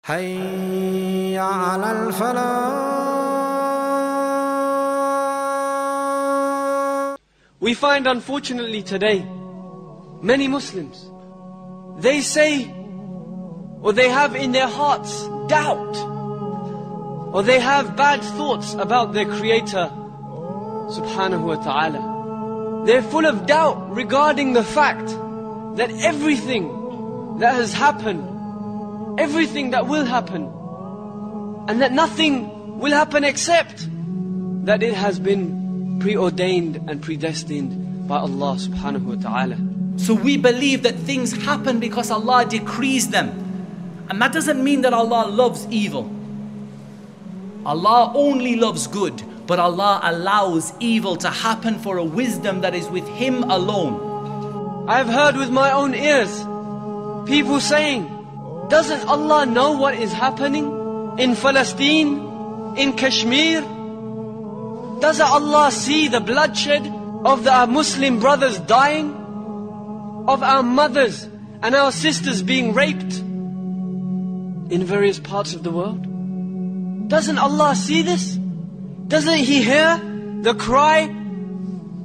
حي على الفلاح. We find unfortunately today, many Muslims, they say, or they have in their hearts doubt, or they have bad thoughts about their Creator, subhanahu wa ta'ala. They're full of doubt regarding the fact that everything that has happened, everything that will happen, and that nothing will happen except that it has been preordained and predestined by Allah subhanahu wa ta'ala. So we believe that things happen because Allah decrees them. And that doesn't mean that Allah loves evil. Allah only loves good, but Allah allows evil to happen for a wisdom that is with Him alone. I've heard with my own ears people saying, doesn't Allah know what is happening in Palestine, in Kashmir? Doesn't Allah see the bloodshed of our Muslim brothers dying? Of our mothers and our sisters being raped in various parts of the world? Doesn't Allah see this? Doesn't He hear the cry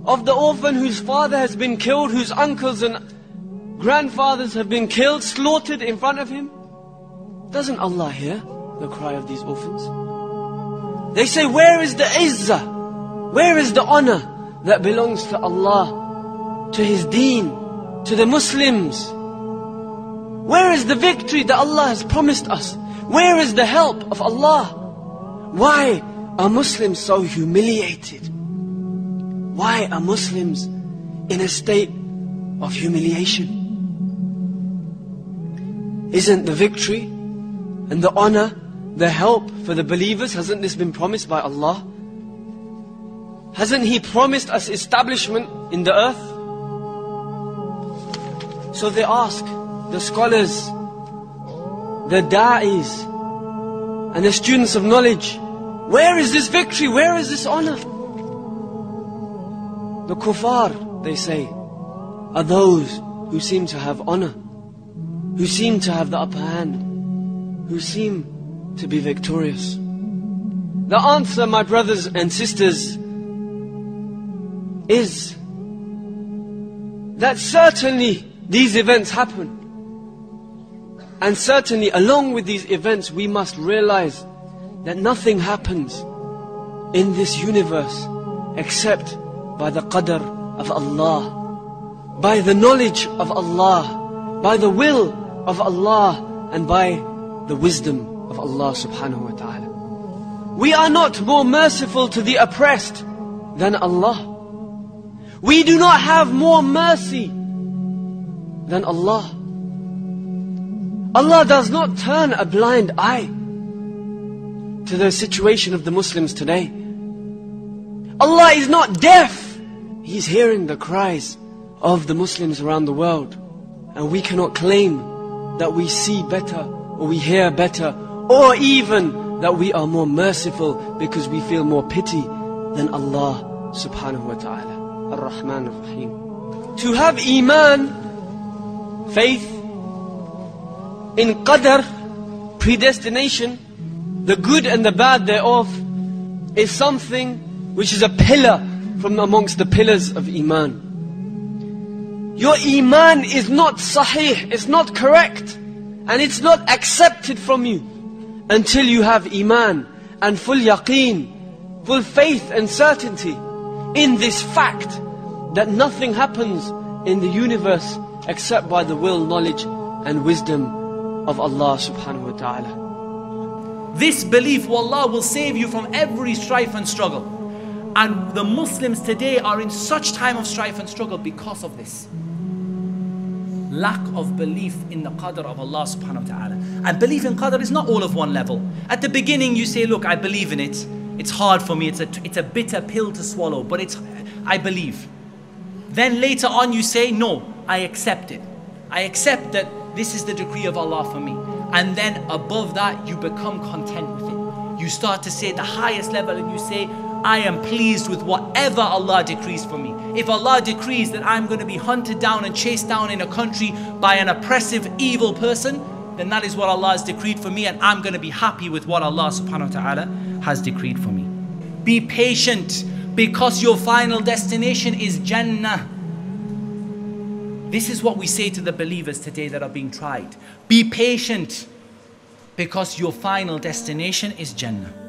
of the orphan whose father has been killed, whose uncles and grandfathers have been killed, slaughtered in front of Him? Doesn't Allah hear the cry of these orphans? They say, where is the izzah? Where is the honor that belongs to Allah, to His deen, to the Muslims? Where is the victory that Allah has promised us? Where is the help of Allah? Why are Muslims so humiliated? Why are Muslims in a state of humiliation? Isn't the victory and the honor, the help for the believers, hasn't this been promised by Allah? Hasn't He promised us establishment in the earth? So they ask the scholars, the da'is, and the students of knowledge, where is this victory? Where is this honor? The kuffar, they say, are those who seem to have honor, who seem to have the upper hand, who seem to be victorious. The answer, my brothers and sisters, is that certainly these events happen. And certainly along with these events we must realize that nothing happens in this universe except by the qadr of Allah, by the knowledge of Allah, by the will of Allah, and by the wisdom of Allah subhanahu wa ta'ala. We are not more merciful to the oppressed than Allah. We do not have more mercy than Allah. Allah does not turn a blind eye to the situation of the Muslims today. Allah is not deaf. He's hearing the cries of the Muslims around the world. And we cannot claim that we see better, or we hear better, or even that we are more merciful because we feel more pity than Allah subhanahu wa ta'ala, ar-Rahman ar-Rahim. To have iman, faith in qadr, predestination, the good and the bad thereof, is something which is a pillar from amongst the pillars of iman. Your iman is not sahih, it's not correct, and it's not accepted from you until you have iman and full yaqeen, full faith and certainty in this fact that nothing happens in the universe except by the will, knowledge and wisdom of Allah subhanahu wa ta'ala. This belief, wallah, will save you from every strife and struggle. And the Muslims today are in such time of strife and struggle because of this. Lack of belief in the qadr of Allah subhanahu wa ta'ala. And belief in qadr is not all of one level. At the beginning you say, look, I believe in it. It's hard for me, it's a bitter pill to swallow, but I believe. Then later on you say, no, I accept it. I accept that this is the decree of Allah for me. And then above that you become content with it. You start to say the highest level and you say, I am pleased with whatever Allah decrees for me. If Allah decrees that I'm going to be hunted down and chased down in a country by an oppressive, evil person, then that is what Allah has decreed for me, and I'm going to be happy with what Allah subhanahu wa ta'ala has decreed for me. Be patient, because your final destination is Jannah. This is what we say to the believers today that are being tried. Be patient, because your final destination is Jannah.